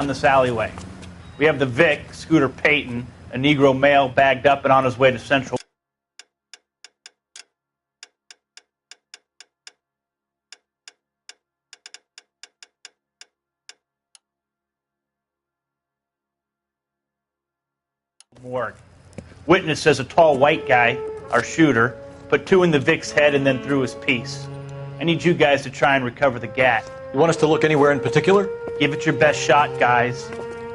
on this alleyway. We have the Vic, Scooter Payton, a Negro male bagged up and on his way to Central. Morgue. Witness says a tall white guy, our shooter, put 2 in the Vic's head and then threw his piece. I need you guys to try and recover the gat. You want us to look anywhere in particular? Give it your best shot, guys.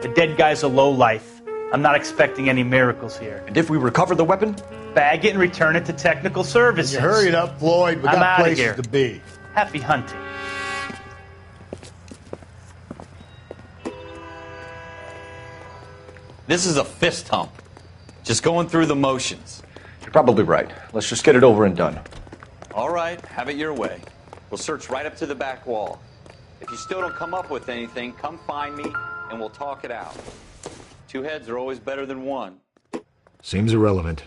The dead guy's a lowlife. I'm not expecting any miracles here. And if we recover the weapon? Bag it and return it to technical services. You hurry it up, Floyd. We I'm got outta places here. to be. Happy hunting. This is a fist hump. Just going through the motions. You're probably right. Let's just get it over and done. All right, have it your way. We'll search right up to the back wall. If you still don't come up with anything, come find me and we'll talk it out. 2 heads are always better than 1. Seems irrelevant.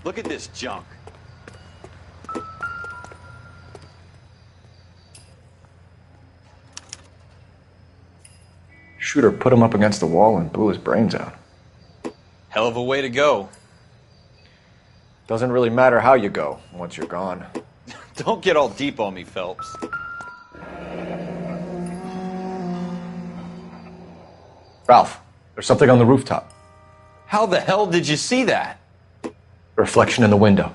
Look at this junk. Shooter put him up against the wall and blew his brains out. Hell of a way to go. Doesn't really matter how you go once you're gone. Don't get all deep on me, Phelps. Ralph, there's something on the rooftop. How the hell did you see that? Reflection in the window.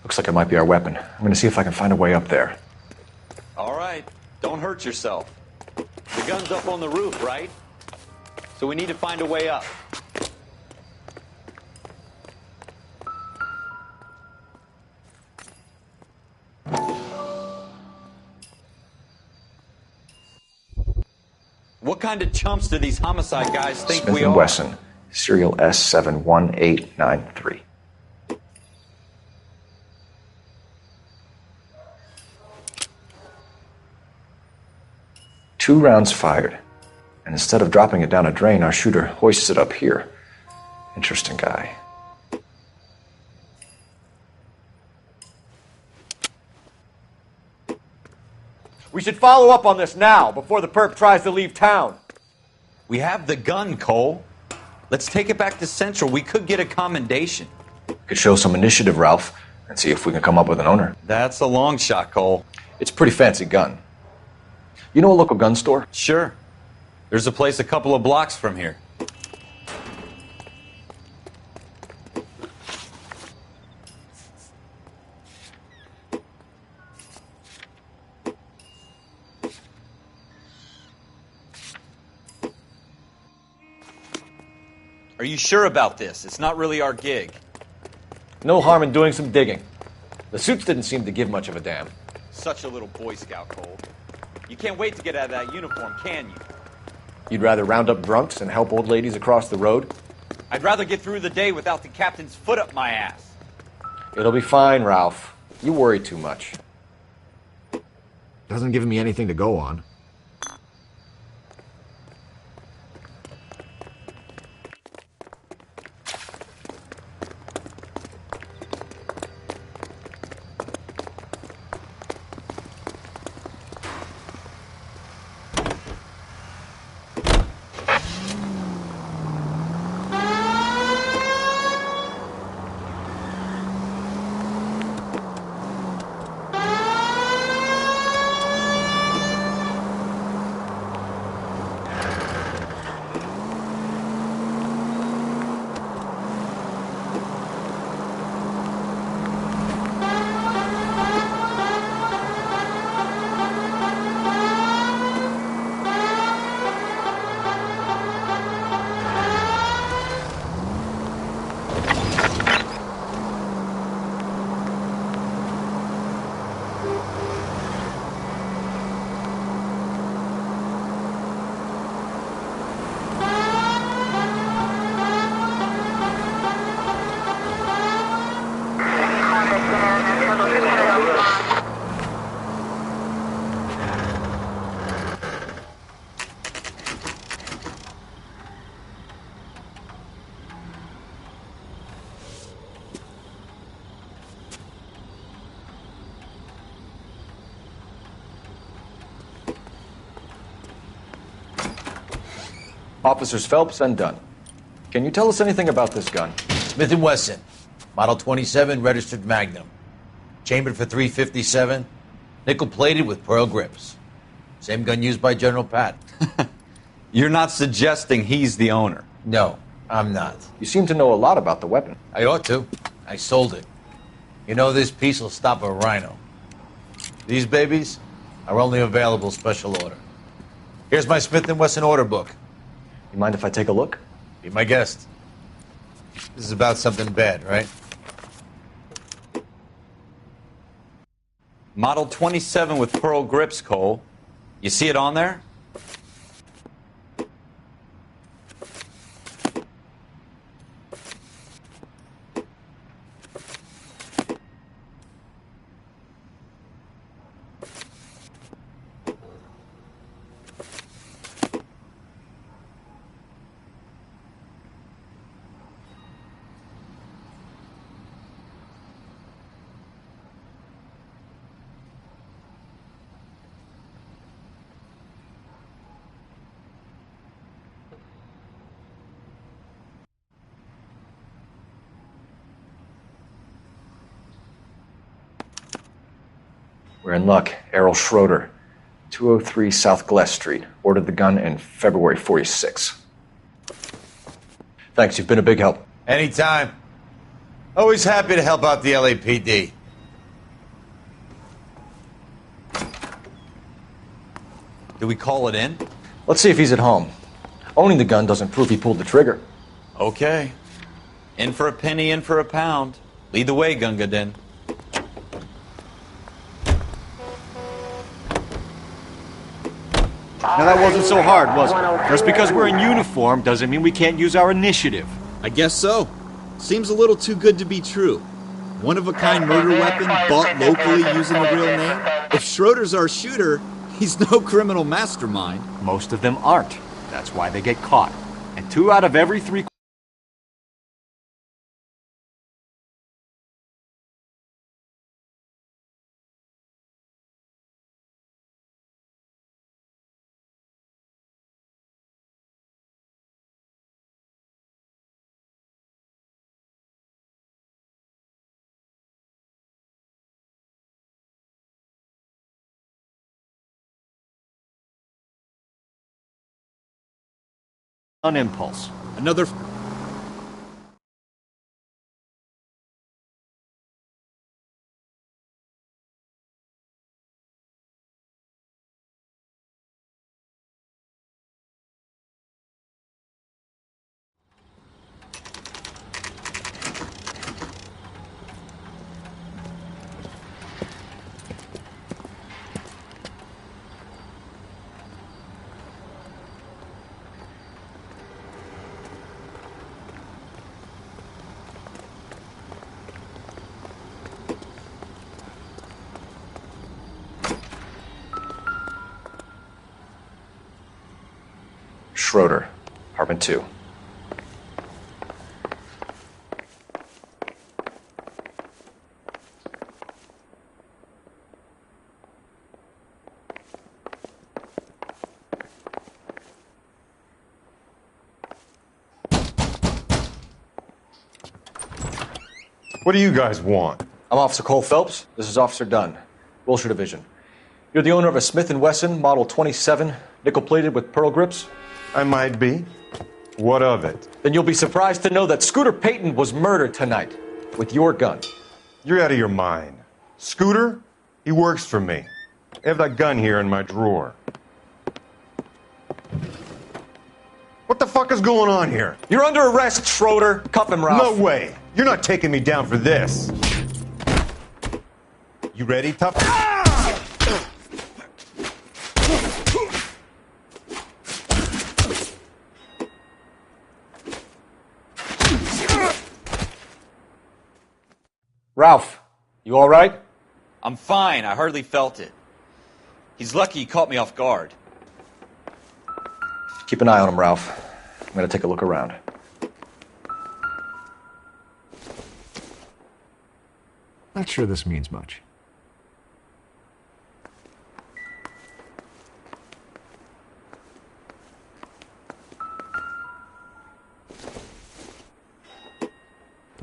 Looks like it might be our weapon. I'm going to see if I can find a way up there. All right, don't hurt yourself. The gun's up on the roof, right? So we need to find a way up. What kind of chumps do these homicide guys think Smith we and are? Wesson, serial S71893. Two rounds fired, and instead of dropping it down a drain, our shooter hoists it up here. Interesting guy. We should follow up on this now, before the perp tries to leave town. We have the gun, Cole. Let's take it back to Central. We could get a commendation. Could show some initiative, Ralph, and see if we can come up with an owner. That's a long shot, Cole. It's a pretty fancy gun. You know a local gun store? Sure. There's a place a couple of blocks from here. Are you sure about this? It's not really our gig. No harm in doing some digging. The suits didn't seem to give much of a damn. Such a little Boy Scout, Cole. You can't wait to get out of that uniform, can you? You'd rather round up drunks and help old ladies across the road? I'd rather get through the day without the captain's foot up my ass. It'll be fine, Ralph. You worry too much. Doesn't give me anything to go on. Officers Phelps and Dunn. Can you tell us anything about this gun? Smith & Wesson, Model 27, registered Magnum. Chambered for .357, nickel-plated with pearl grips. Same gun used by General Patton. You're not suggesting he's the owner? No, I'm not. You seem to know a lot about the weapon. I ought to. I sold it. You know, this piece will stop a rhino. These babies are only available special order. Here's my Smith & Wesson order book. You mind if I take a look? Be my guest. This is about something bad, right? Model 27 with pearl grips, Cole. You see it on there? We're in luck. Errol Schroeder, 203 South Glass Street. Ordered the gun in February '46. Thanks, you've been a big help. Anytime. Always happy to help out the LAPD. Do we call it in? Let's see if he's at home. Owning the gun doesn't prove he pulled the trigger. Okay. In for a penny, in for a pound. Lead the way, Gunga Din. Now that wasn't so hard, was it? Just because we're in uniform doesn't mean we can't use our initiative. I guess so. Seems a little too good to be true. One-of-a-kind murder weapon bought locally using a real name? If Schroeder's our shooter, he's no criminal mastermind. Most of them aren't. That's why they get caught. And 2 out of every 3... on impulse. Another... Schroeder, apartment 2. What do you guys want? I'm Officer Cole Phelps. This is Officer Dunn, Wilshire Division. You're the owner of a Smith & Wesson Model 27, nickel-plated with pearl grips? I might be. What of it? Then you'll be surprised to know that Scooter Payton was murdered tonight with your gun. You're out of your mind. Scooter? He works for me. I have that gun here in my drawer. What the fuck is going on here? You're under arrest, Schroeder. Cuff him, Ralph. No way. You're not taking me down for this. You ready, tough? Ralph, you all right? I'm fine. I hardly felt it. He's lucky he caught me off guard. Keep an eye on him, Ralph. I'm going to take a look around. Not sure this means much.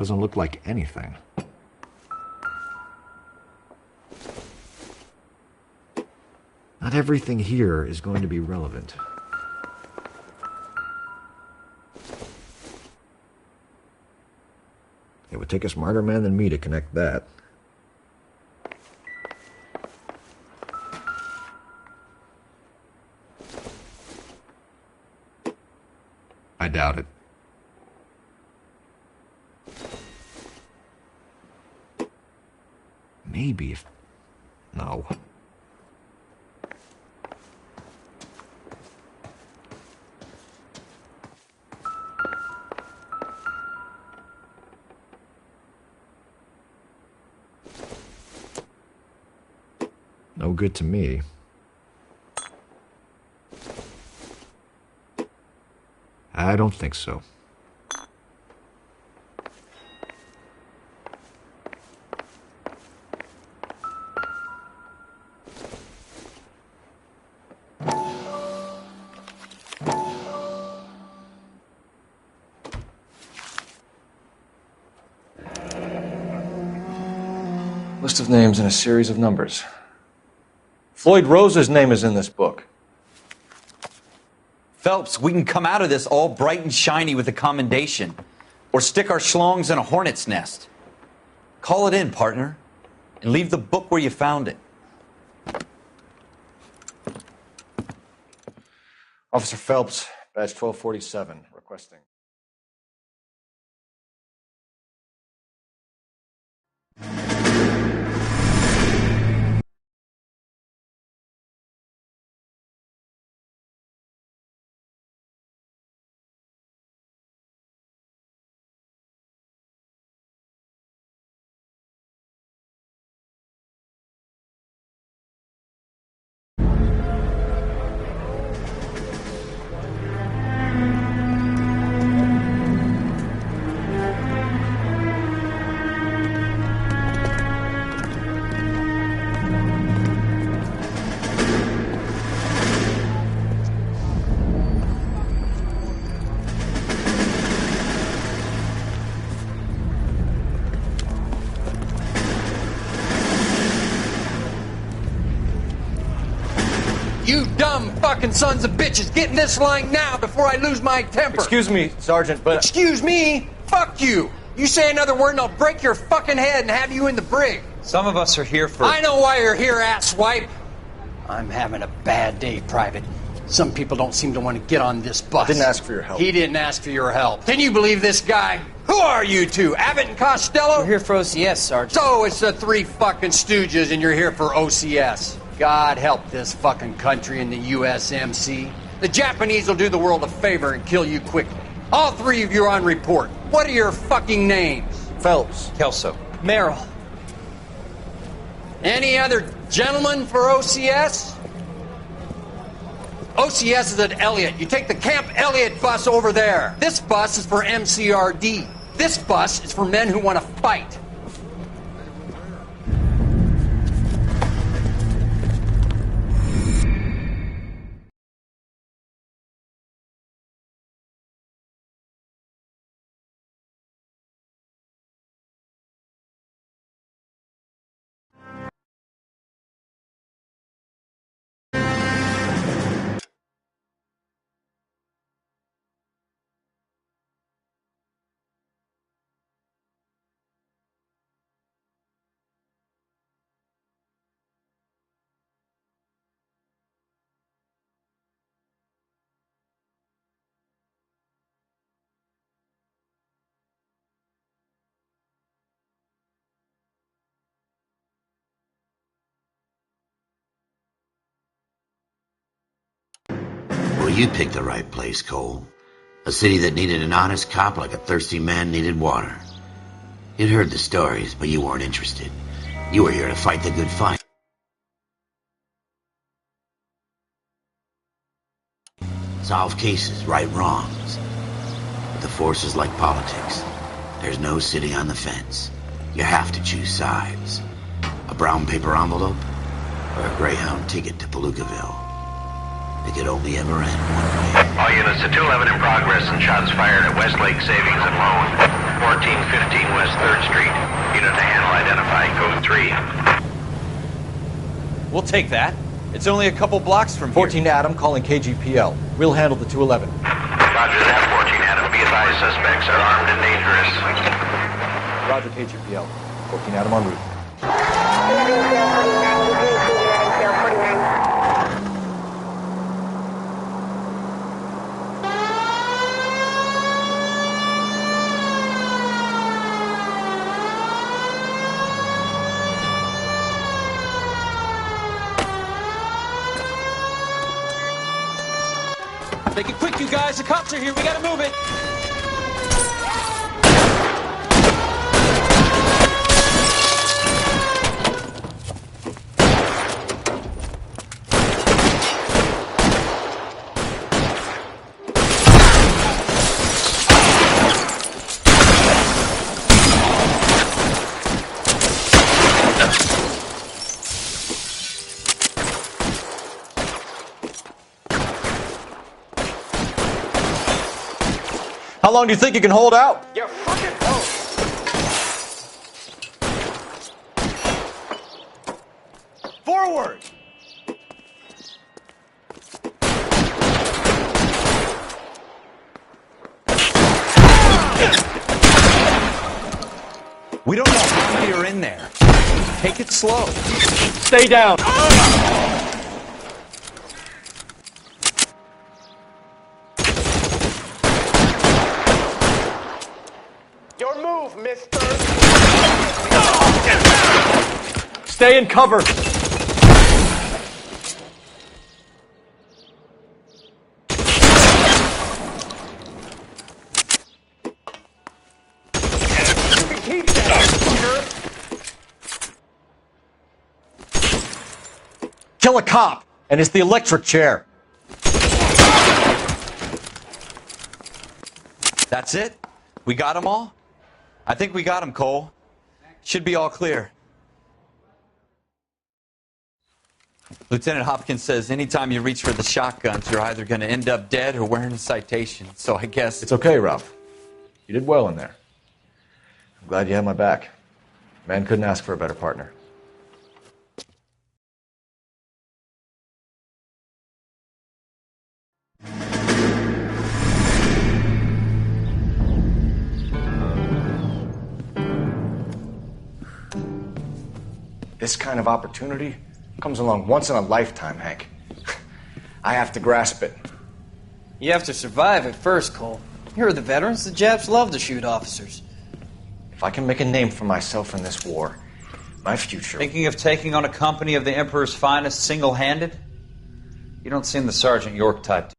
Doesn't look like anything. Not everything here is going to be relevant. It would take a smarter man than me to connect that. I doubt it. Maybe if... No. No good to me. I don't think so. List of names and a series of numbers. Floyd Rose's name is in this book. Phelps, we can come out of this all bright and shiny with a commendation. Or stick our schlongs in a hornet's nest. Call it in, partner. And leave the book where you found it. Officer Phelps, badge 1247, requesting. You dumb fucking sons of bitches, get in this line now before I lose my temper. Excuse me, Sergeant, but... Excuse me? Fuck you. You say another word and I'll break your fucking head and have you in the brig. Some of us are here for... I know why you're here, asswipe. I'm having a bad day, Private. Some people don't seem to want to get on this bus. I didn't ask for your help. He didn't ask for your help. Can you believe this guy? Who are you two? Abbott and Costello? We're here for OCS, Sergeant. So it's the three fucking stooges and you're here for OCS. God help this fucking country and the USMC. The Japanese will do the world a favor and kill you quickly. All three of you are on report. What are your fucking names? Phelps. Kelso. Merrill. Any other gentlemen for OCS? OCS is at Elliott. You take the Camp Elliott bus over there. This bus is for MCRD. This bus is for men who want to fight. Well, you picked the right place, Cole. A city that needed an honest cop like a thirsty man needed water. You'd heard the stories, but you weren't interested. You were here to fight the good fight. Solve cases, right wrongs. But the force is like politics. There's no sitting on the fence. You have to choose sides. A brown paper envelope or a Greyhound ticket to Palookaville. It could only ever end one way. All units to 211 in progress and shots fired at Westlake Savings and Loan, 1415 West 3rd Street. Unit to handle identified, code 3. We'll take that. It's only a couple blocks from here. 14 Adam calling KGPL. We'll handle the 211. Roger that, 14 Adam. Be advised, suspects are armed and dangerous. Roger KGPL. 14 Adam en route. Make it quick, you guys. The cops are here. We gotta move it. How long do you think you can hold out? You fucking know. Forward! We don't know how many are in there. Take it slow. Stay down. Your move, mister. Stay in cover. Keep that, fucker. Kill a cop, and it's the electric chair. That's it? We got them all? I think we got them, Cole. Should be all clear. Lieutenant Hopkins says anytime you reach for the shotguns, you're either going to end up dead or wearing a citation. So I guess... It's okay, Ralph. You did well in there. I'm glad you had my back. Man couldn't ask for a better partner. This kind of opportunity comes along once in a lifetime, Hank. I have to grasp it. You have to survive at first, Cole. Here are the veterans. The Japs love to shoot officers. If I can make a name for myself in this war, my future... Thinking of taking on a company of the Emperor's finest single-handed? You don't seem the Sergeant York type.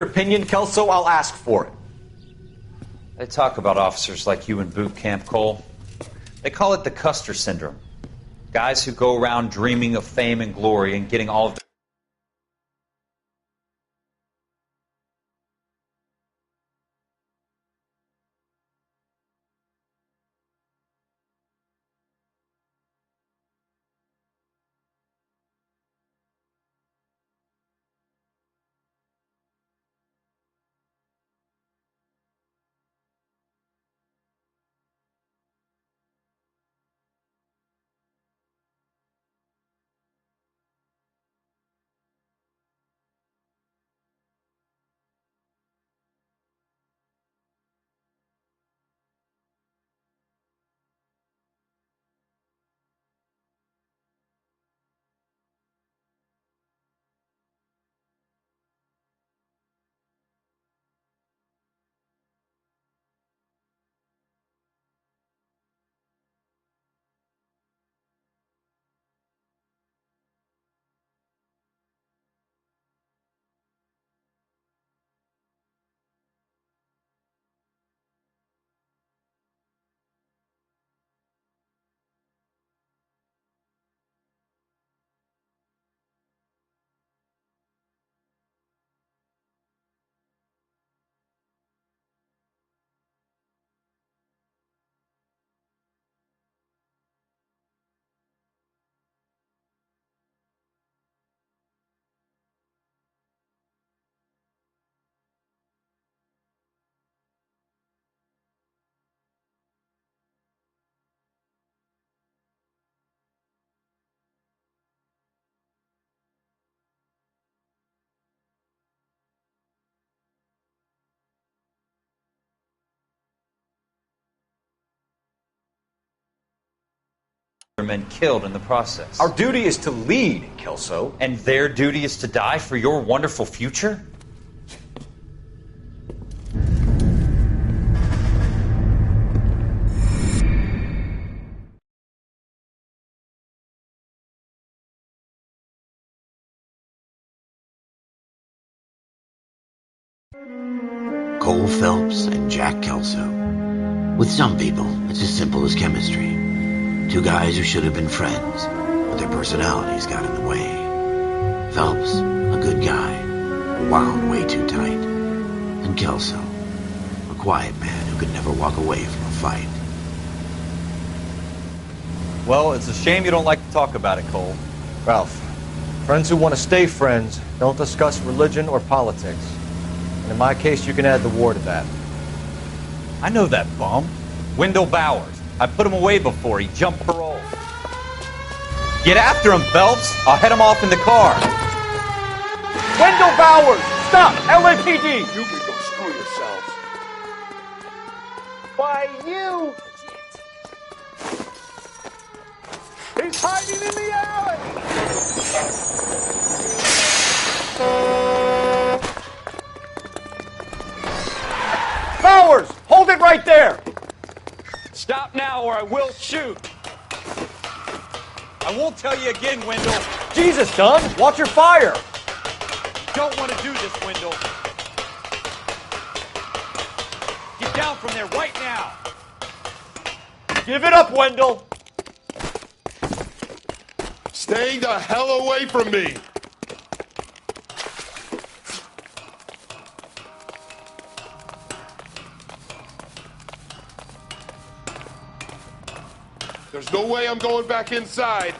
Opinion, Kelso, I'll ask for it. They talk about officers like you in boot camp, Cole. They call it the Custer syndrome. Guys who go around dreaming of fame and glory and getting all of the men killed in the process. Our duty is to lead, Kelso. And their duty is to die for your wonderful future? Cole Phelps and Jack Kelso. With some people, it's as simple as chemistry. Two guys who should have been friends, but their personalities got in the way. Phelps, a good guy, wound way too tight. And Kelso, a quiet man who could never walk away from a fight. Well, it's a shame you don't like to talk about it, Cole. Ralph, friends who want to stay friends don't discuss religion or politics. And in my case, you can add the war to that. I know that bum. Wendell Bowers. I put him away before he jumped parole. Get after him, Phelps. I'll head him off in the car. Wendell Bowers! Stop! LAPD! You can go screw yourselves. Why, you! He's hiding in the alley! Bowers! Hold it right there! Stop now or I will shoot. I won't tell you again, Wendell. Jesus, Dunn! Watch your fire! Don't want to do this, Wendell. Get down from there right now. Give it up, Wendell! Stay the hell away from me! There's no way I'm going back inside.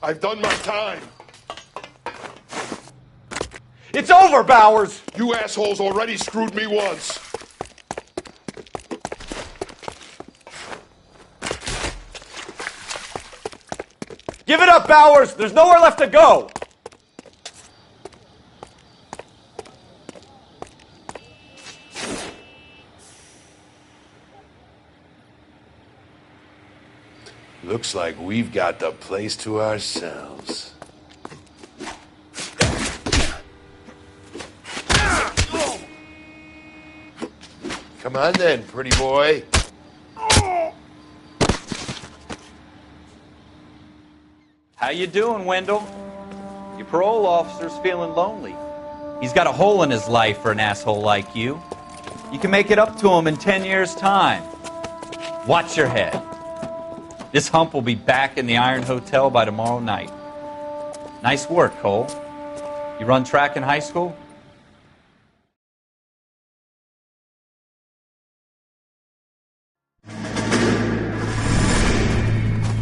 I've done my time. It's over, Bowers! You assholes already screwed me once. Give it up, Bowers! There's nowhere left to go! Looks like we've got the place to ourselves. Come on then, pretty boy. How you doing, Wendell? Your parole officer's feeling lonely. He's got a hole in his life for an asshole like you. You can make it up to him in 10 years' time. Watch your head. This hump will be back in the Iron Hotel by tomorrow night. Nice work, Cole. You run track in high school?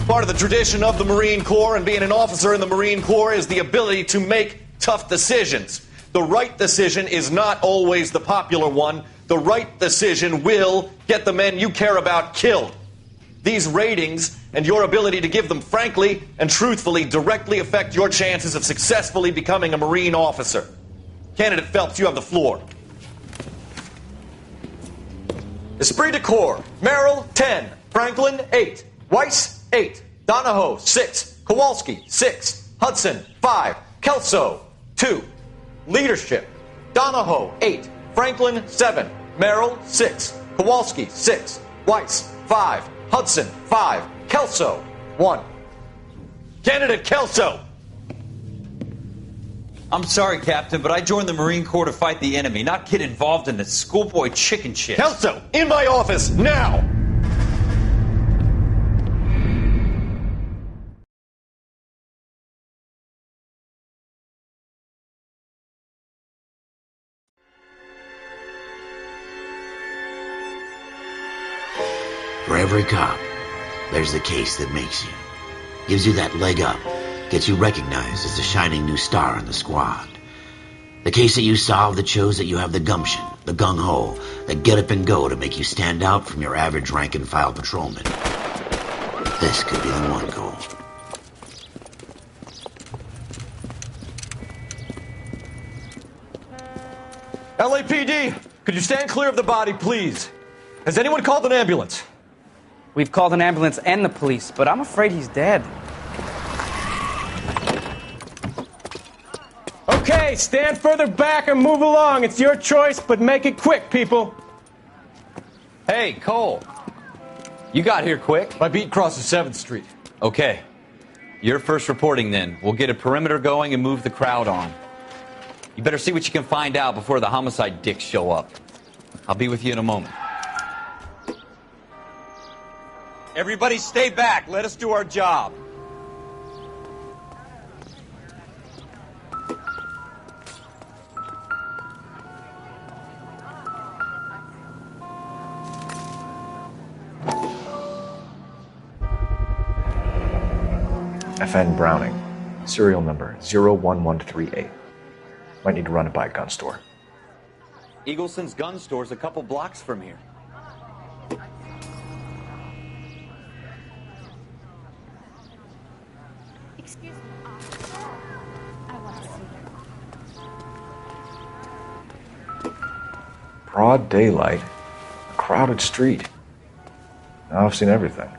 Part of the tradition of the Marine Corps and being an officer in the Marine Corps is the ability to make tough decisions. The right decision is not always the popular one. The right decision will get the men you care about killed. These ratings and your ability to give them frankly and truthfully directly affect your chances of successfully becoming a Marine officer. Candidate Phelps, you have the floor. Esprit de Corps, Merrill, 10. Franklin, 8. Weiss, 8. Donahoe, 6. Kowalski, 6. Hudson, 5. Kelso, 2. Leadership, Donahoe, 8. Franklin, 7. Merrill, 6. Kowalski, 6. Weiss, 5. Hudson, 5. Kelso, 1. Candidate Kelso! I'm sorry, Captain, but I joined the Marine Corps to fight the enemy, not get involved in this schoolboy chicken shit. Kelso, in my office, now! For every cop, there's the case that makes you. Gives you that leg up. Gets you recognized as the shining new star in the squad. The case that you solve that shows that you have the gumption, the gung-ho, the get up and go to make you stand out from your average rank-and-file patrolman. This could be the one, Cole. LAPD, could you stand clear of the body, please? Has anyone called an ambulance? We've called an ambulance and the police, but I'm afraid he's dead. Okay, stand further back or move along. It's your choice, but make it quick, people. Hey, Cole. You got here quick. My beat crosses 7th Street. Okay. You're first reporting then. We'll get a perimeter going and move the crowd on. You better see what you can find out before the homicide dicks show up. I'll be with you in a moment. Everybody stay back. Let us do our job. FN Browning, serial number 01138. Might need to run it by a gun store. Eagleson's gun store's a couple blocks from here. Excuse me, officer. I want to see you. Broad daylight, a crowded street. Now I've seen everything.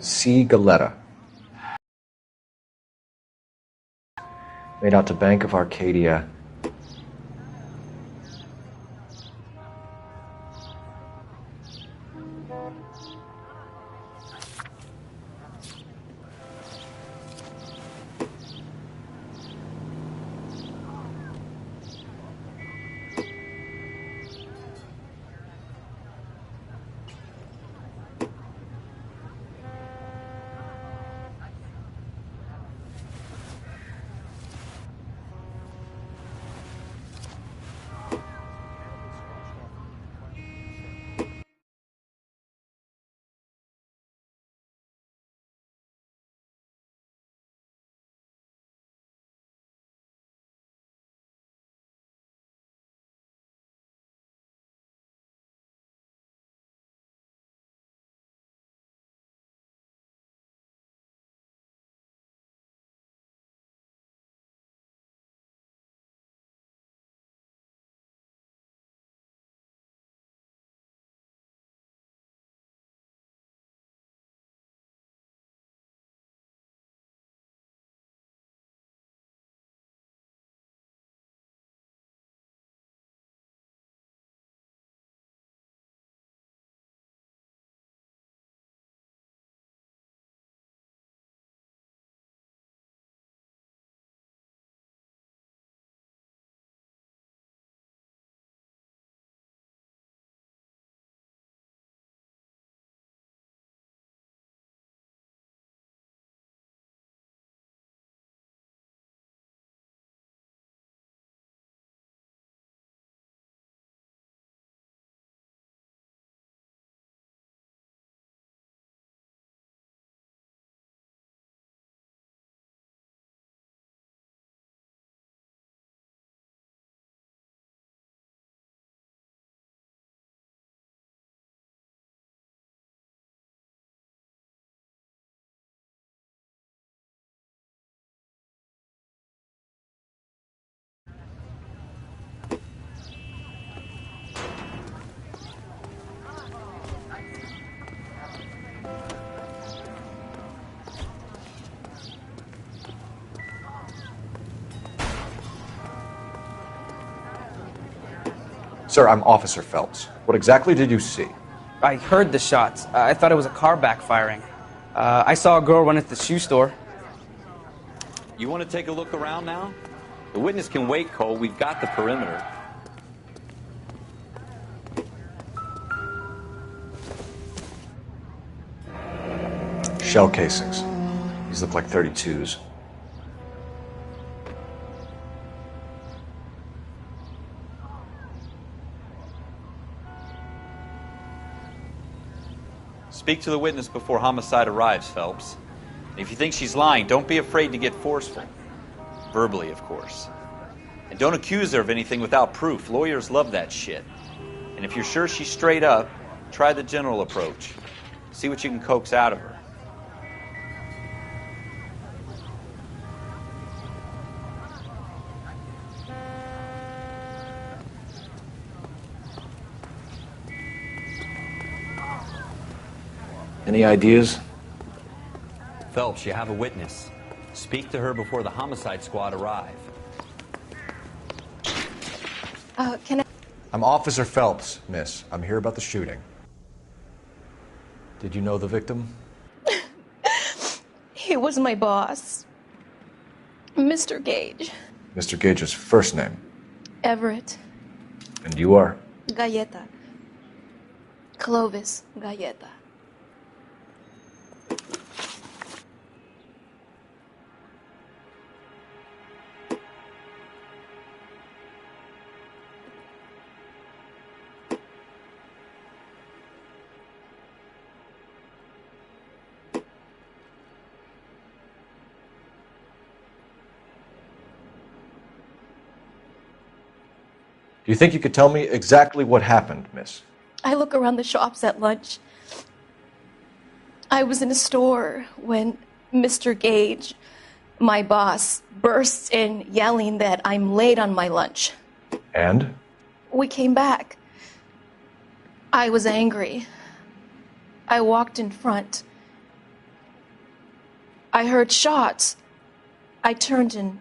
Galetta. Made out to Bank of Arcadia. Sir, I'm Officer Phelps. What exactly did you see? I heard the shots. I thought it was a car backfiring. I saw a girl run into the shoe store. You want to take a look around now? The witness can wait, Cole. We've got the perimeter. Shell casings. These look like 32s. Speak to the witness before homicide arrives, Phelps. And if you think she's lying, don't be afraid to get forceful. Verbally, of course. And don't accuse her of anything without proof. Lawyers love that shit. And if you're sure she's straight up, try the general approach. See what you can coax out of her. Any ideas? Phelps, you have a witness. Speak to her before the homicide squad arrive. Can I... I'm Officer Phelps, miss. I'm here about the shooting. Did you know the victim? He was my boss. Mr. Gage. Mr. Gage's first name. Everett. And you are? Galleta. Clovis Galleta. Do you think you could tell me exactly what happened, miss? I look around the shops at lunch. I was in a store when Mr. Gage, my boss, bursts in yelling that I'm late on my lunch. And? We came back. I was angry. I walked in front. I heard shots. I turned and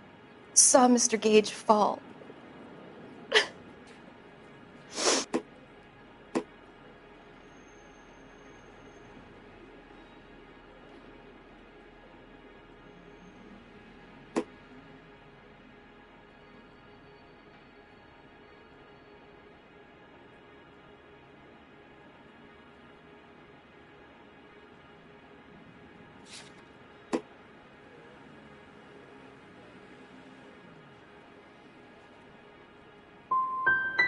saw Mr. Gage fall.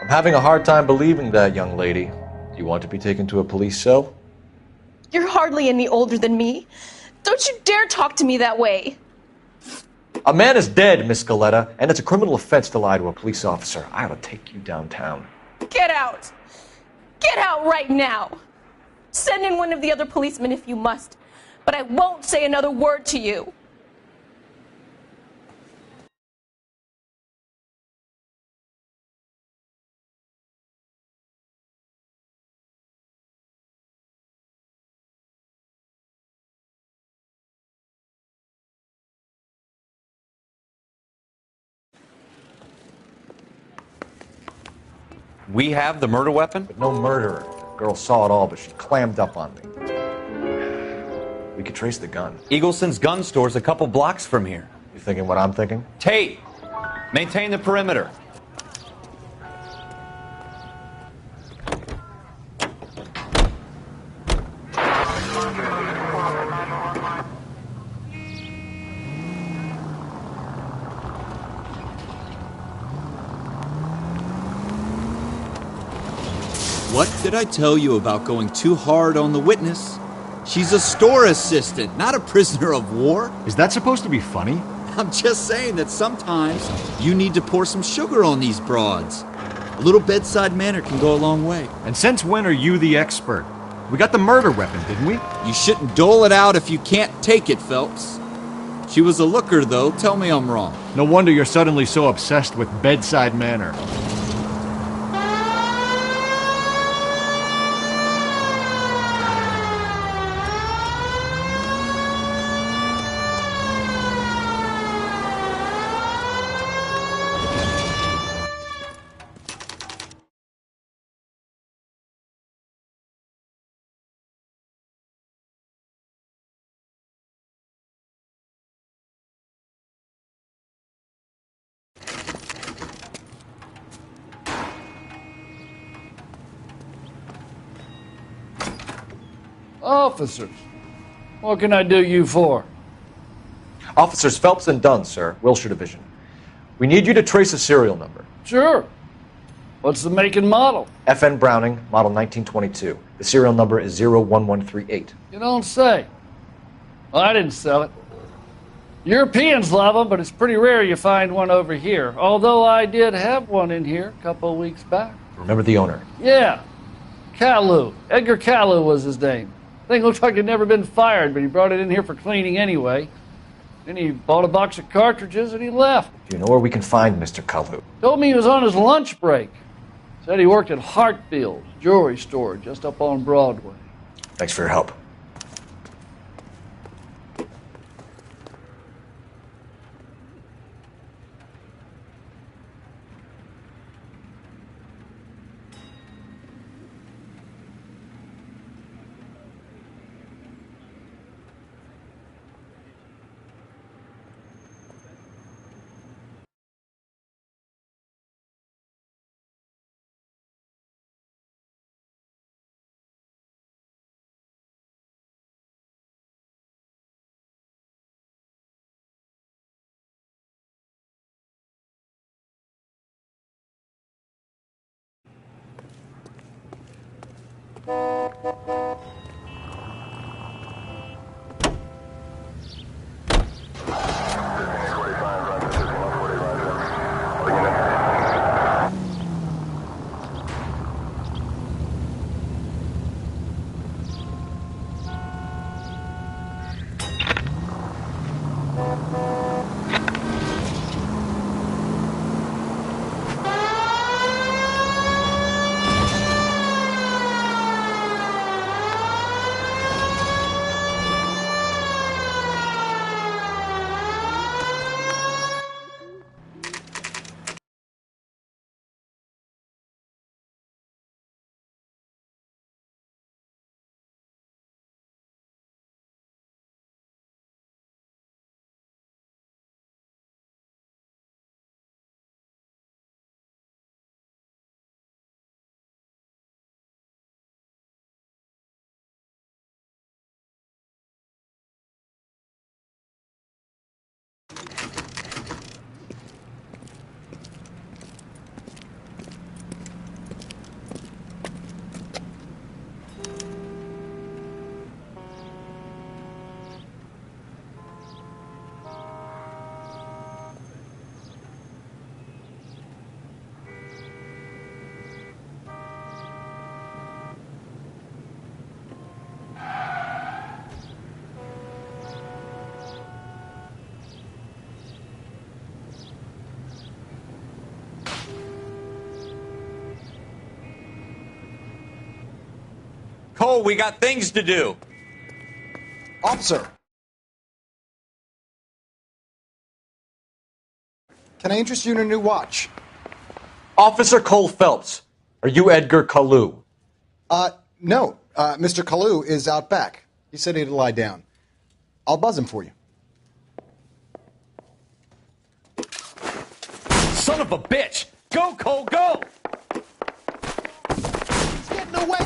I'm having a hard time believing that, young lady. Do you want to be taken to a police cell? You're hardly any older than me. Don't you dare talk to me that way. A man is dead, Miss Scaletta, and it's a criminal offense to lie to a police officer. I ought to take you downtown. Get out! Get out right now! Send in one of the other policemen if you must, but I won't say another word to you. We have the murder weapon? But no murderer. The girl saw it all, but she clammed up on me. We could trace the gun. Eagleson's gun store's a couple blocks from here. You thinking what I'm thinking? Tate, maintain the perimeter. What did I tell you about going too hard on the witness? She's a store assistant, not a prisoner of war. Is that supposed to be funny? I'm just saying that sometimes you need to pour some sugar on these broads. A little bedside manner can go a long way. And since when are you the expert? We got the murder weapon, didn't we? You shouldn't dole it out if you can't take it, Phelps. She was a looker, though. Tell me I'm wrong. No wonder you're suddenly so obsessed with bedside manner. Officers, what can I do you for? Officers Phelps and Dunn, sir, Wilshire Division. We need you to trace a serial number. Sure. What's the make and model? FN Browning, model 1922. The serial number is 01138. You don't say. Well, I didn't sell it. Europeans love them, but it's pretty rare you find one over here. Although I did have one in here a couple of weeks back. Remember the owner? Yeah. Caillou. Edgar Caillou was his name. Thing looked like he'd never been fired, but he brought it in here for cleaning anyway. Then he bought a box of cartridges and he left. Do you know where we can find Mr. Caillou? Told me he was on his lunch break. Said he worked at Hartfield's jewelry store just up on Broadway. Thanks for your help. Cole, we got things to do. Officer. Can I interest you in a new watch? Officer Cole Phelps, are you Edgar Kalu? No. Mr. Kalu is out back. He said he'd lie down. I'll buzz him for you. Son of a bitch! Go, Cole, go! He's getting away!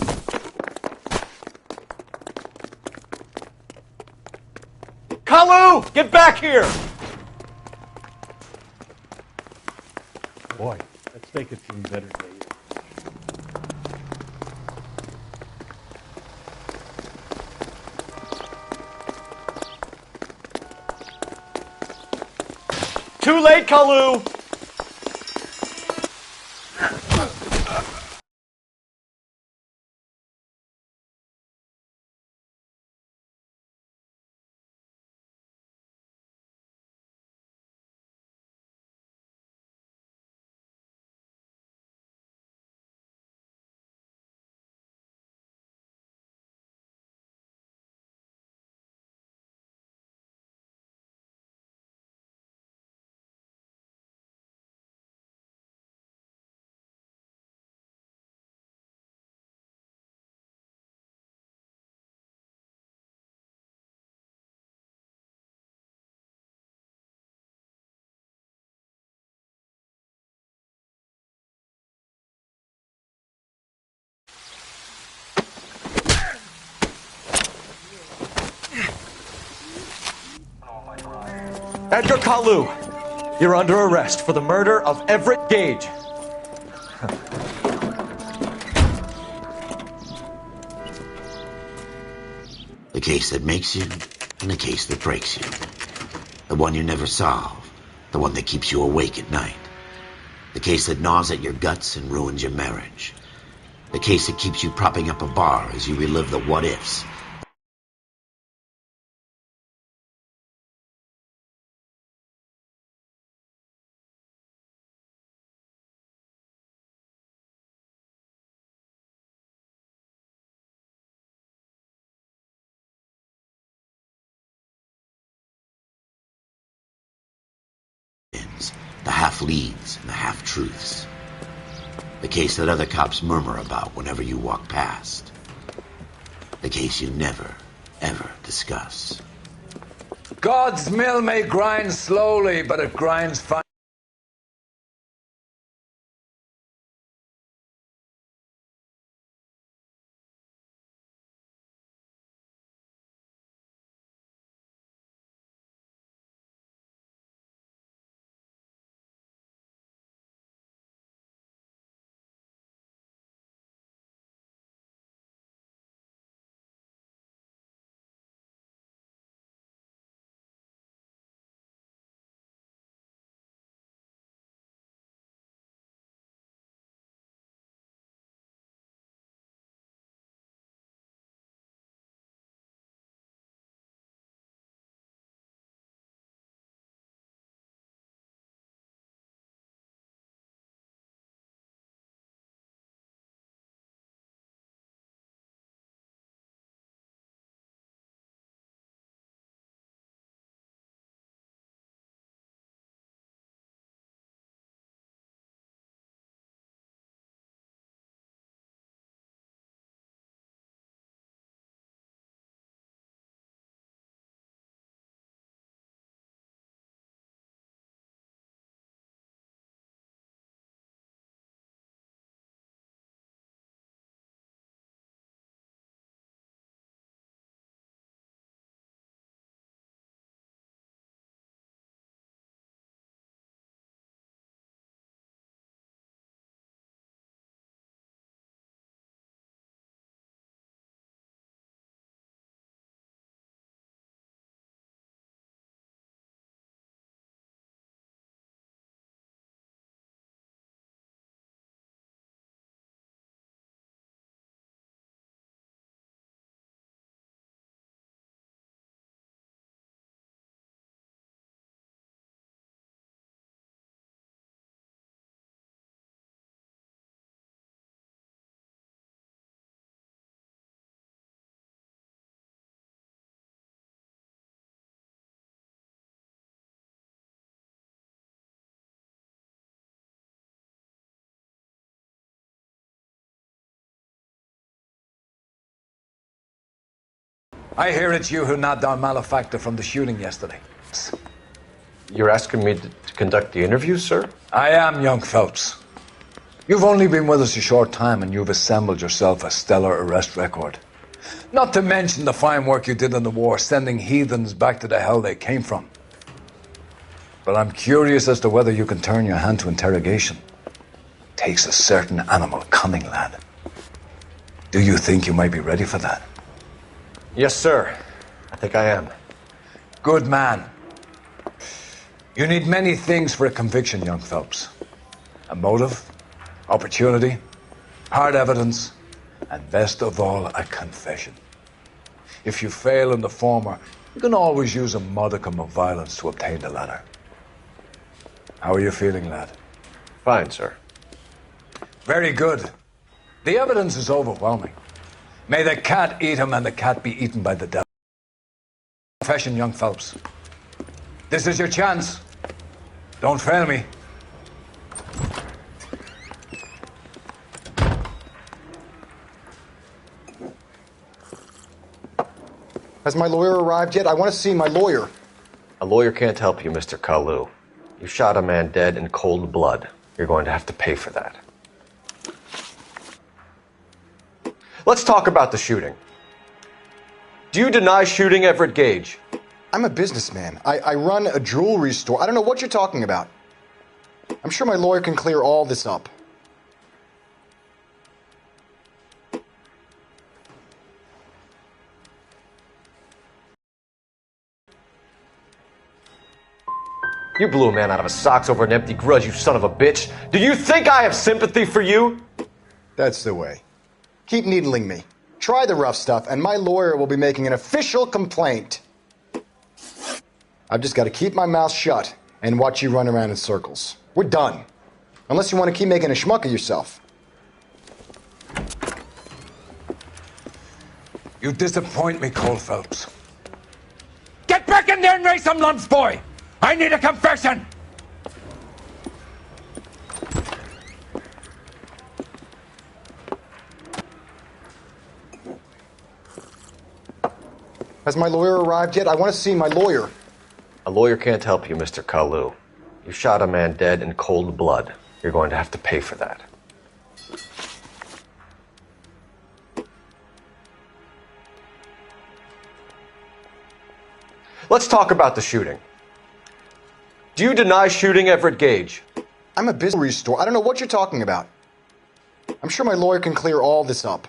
Kalu, get back here! Boy, let's make it seem better days. Too late, Kalu! Edgar Kalu, you're under arrest for the murder of Everett Gage. The case that makes you and the case that breaks you. The one you never solve. The one that keeps you awake at night. The case that gnaws at your guts and ruins your marriage. The case that keeps you propping up a bar as you relive the what-ifs. The half-leads and the half-truths. The case that other cops murmur about whenever you walk past. The case you never, ever discuss. God's mill may grind slowly, but it grinds fine. I hear it's you who nabbed our malefactor from the shooting yesterday. You're asking me to conduct the interview, sir? I am, young Phelps. You've only been with us a short time and you've assembled yourself a stellar arrest record. Not to mention the fine work you did in the war, sending heathens back to the hell they came from. But I'm curious as to whether you can turn your hand to interrogation. Takes a certain animal cunning, lad. Do you think you might be ready for that? Yes, sir. I think I am. Good man. You need many things for a conviction, young Phelps. A motive, opportunity, hard evidence, and best of all, a confession. If you fail in the former, you can always use a modicum of violence to obtain the latter. How are you feeling, lad? Fine, sir. Very good. The evidence is overwhelming. May the cat eat him and the cat be eaten by the devil. Confession, young Phelps. This is your chance. Don't fail me. Has my lawyer arrived yet? I want to see my lawyer. A lawyer can't help you, Mr. Kalu. You shot a man dead in cold blood. You're going to have to pay for that. Let's talk about the shooting. Do you deny shooting Everett Gage? I'm a businessman. I run a jewelry store. I don't know what you're talking about. I'm sure my lawyer can clear all this up. You blew a man out of his socks over an empty grudge, you son of a bitch. Do you think I have sympathy for you? That's the way. Keep needling me. Try the rough stuff, and my lawyer will be making an official complaint. I've just got to keep my mouth shut and watch you run around in circles. We're done. Unless you want to keep making a schmuck of yourself. You disappoint me, Cole Phelps. Get back in there and raise some lunch, boy! I need a confession! Has my lawyer arrived yet? I want to see my lawyer. A lawyer can't help you, Mr. Kalu. You shot a man dead in cold blood. You're going to have to pay for that. Let's talk about the shooting. Do you deny shooting Everett Gage? I'm a business store. I don't know what you're talking about. I'm sure my lawyer can clear all this up.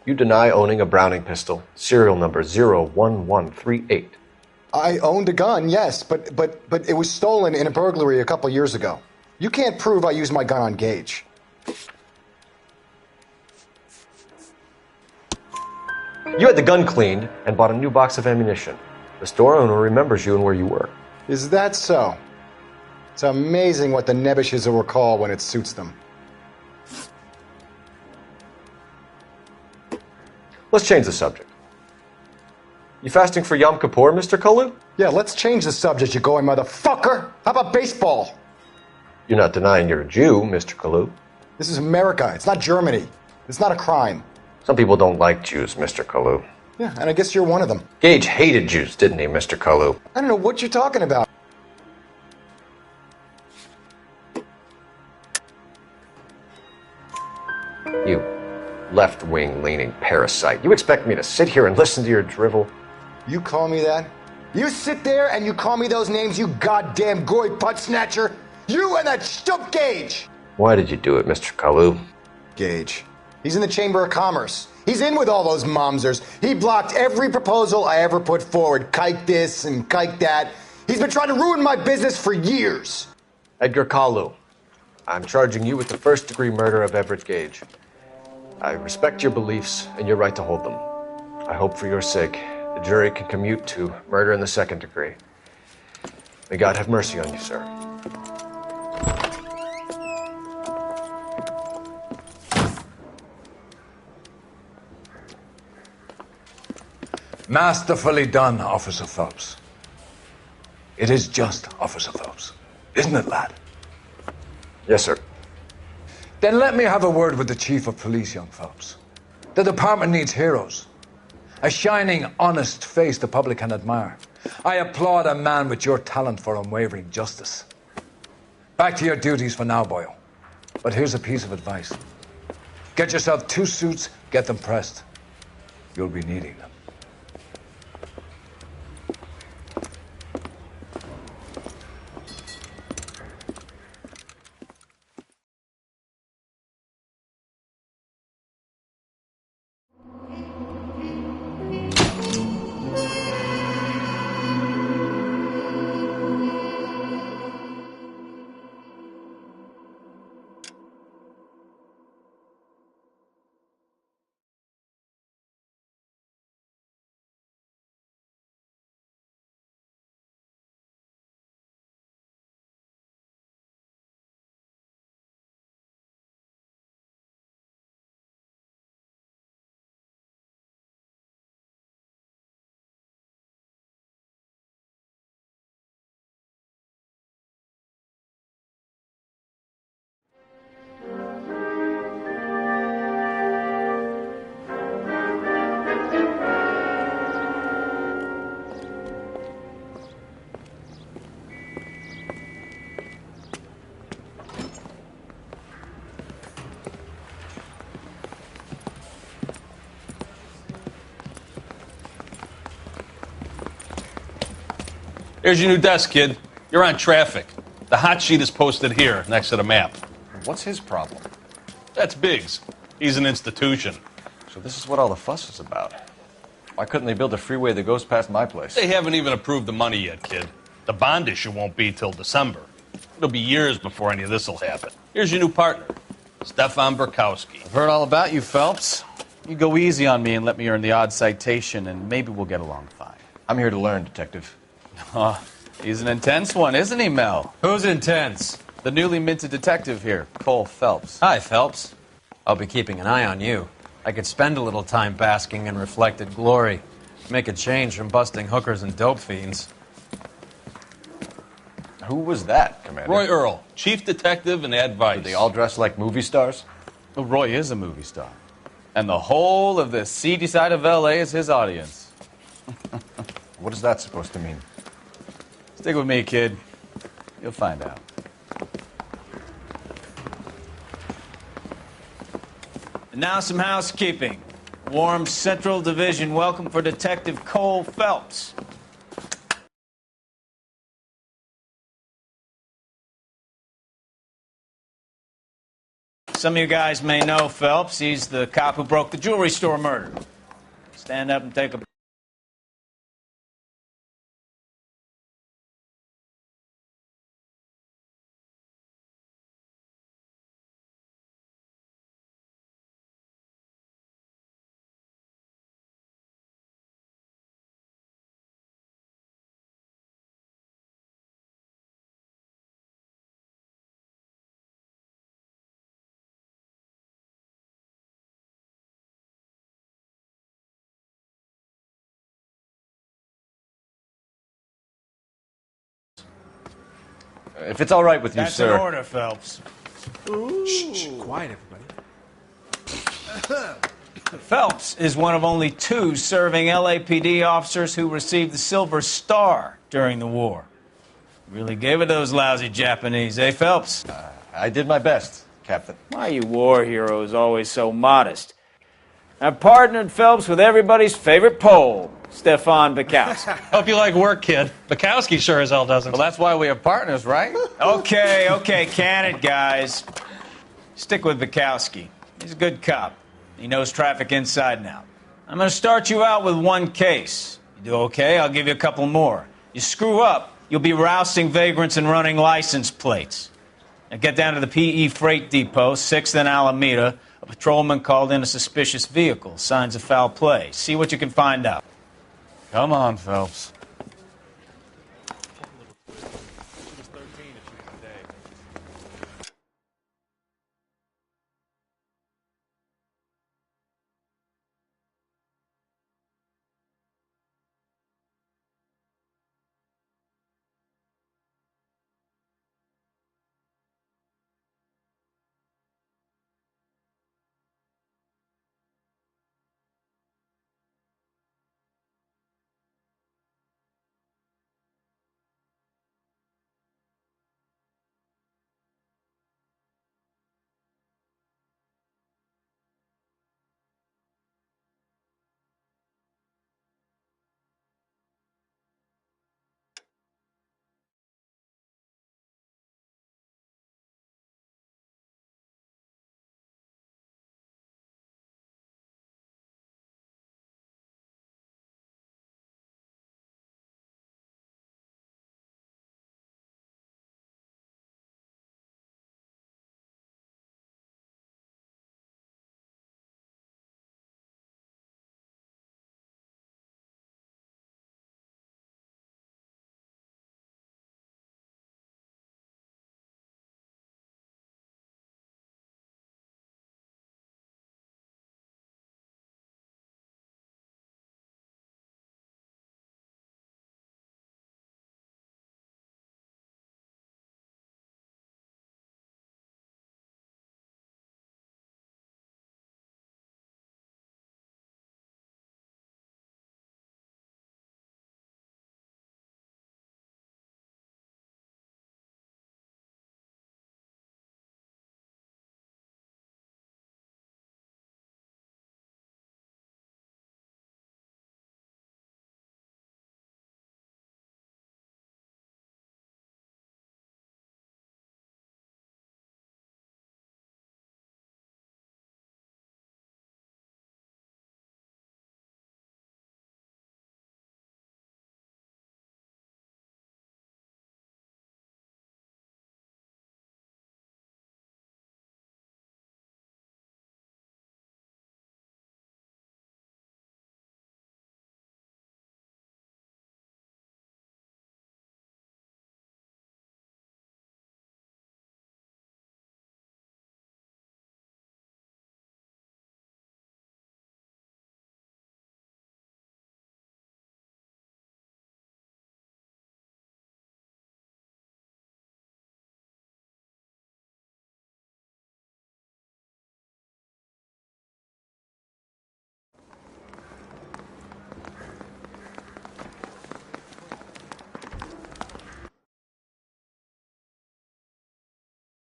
You deny owning a Browning pistol, serial number 01138. I owned a gun, yes, but it was stolen in a burglary a couple years ago. You can't prove I used my gun on Gage. You had the gun cleaned and bought a new box of ammunition. The store owner remembers you and where you were. Is that so? It's amazing what the Nebbishes will recall when it suits them. Let's change the subject. You fasting for Yom Kippur, Mr. Kalu? Yeah, let's change the subject, you going motherfucker. How about baseball? You're not denying you're a Jew, Mr. Kalu. This is America. It's not Germany. It's not a crime. Some people don't like Jews, Mr. Kalu. Yeah, and I guess you're one of them. Gage hated Jews, didn't he, Mr. Kalu? I don't know what you're talking about. You left-wing leaning parasite. You expect me to sit here and listen to your drivel? You call me that? You sit there and you call me those names, you goddamn goy putt snatcher? You and that stump Gage! Why did you do it, Mr. Kalu? Gage. He's in the Chamber of Commerce. He's in with all those momsers. He blocked every proposal I ever put forward. Kike this and kike that. He's been trying to ruin my business for years. Edgar Kalu, I'm charging you with the first-degree murder of Everett Gage. I respect your beliefs and your right to hold them. I hope for your sake the jury can commute to murder in the second degree. May God have mercy on you, sir. Masterfully done, Officer Phelps. It is just Officer Phelps. Isn't it, lad? Yes, sir. Then let me have a word with the Chief of Police, young Phelps. The department needs heroes. A shining, honest face the public can admire. I applaud a man with your talent for unwavering justice. Back to your duties for now, boyo. But here's a piece of advice. Get yourself 2 suits, get them pressed. You'll be needing them. Here's your new desk, kid. You're on traffic. The hot sheet is posted here, next to the map. What's his problem? That's Biggs. He's an institution. So this is what all the fuss is about. Why couldn't they build a freeway that goes past my place? They haven't even approved the money yet, kid. The bond issue won't be till December. It'll be years before any of this will happen. Here's your new partner, Stefan Burkowski. I've heard all about you, Phelps. You go easy on me and let me earn the odd citation, and maybe we'll get along fine. I'm here to learn, Detective. Oh, he's an intense one, isn't he, Mel? Who's intense? The newly minted detective here, Cole Phelps. Hi, Phelps. I'll be keeping an eye on you. I could spend a little time basking in reflected glory. Make a change from busting hookers and dope fiends. Who was that, Commander? Roy Earl, chief detective and advice. Do they all dress like movie stars? Well, Roy is a movie star. And the whole of the seedy side of L.A. is his audience. What is that supposed to mean? Stick with me, kid. You'll find out. And now some housekeeping. Warm Central Division welcome for Detective Cole Phelps. Some of you guys may know Phelps. He's the cop who broke the jewelry store murder. Stand up and take a... If it's all right with you, That's sir. an order, Phelps. Shh, quiet, everybody. Phelps is one of only 2 serving LAPD officers who received the Silver Star during the war. Really gave it those lousy Japanese, eh, Phelps? I did my best, Captain. Why are you war heroes always so modest? I've partnered Phelps with everybody's favorite Pole, Stefan Burkowski. Hope you like work, kid. Bukowski sure as hell doesn't. Well, that's why we have partners, right? Okay, can it, guys. Stick with Bukowski. He's a good cop. He knows traffic inside and out. I'm going to start you out with 1 case. You do okay, I'll give you a couple more. You screw up, you'll be rousting vagrants and running license plates. Now get down to the PE Freight Depot, 6th and Alameda. A patrolman called in a suspicious vehicle. Signs of foul play. See what you can find out. Come on, Phelps.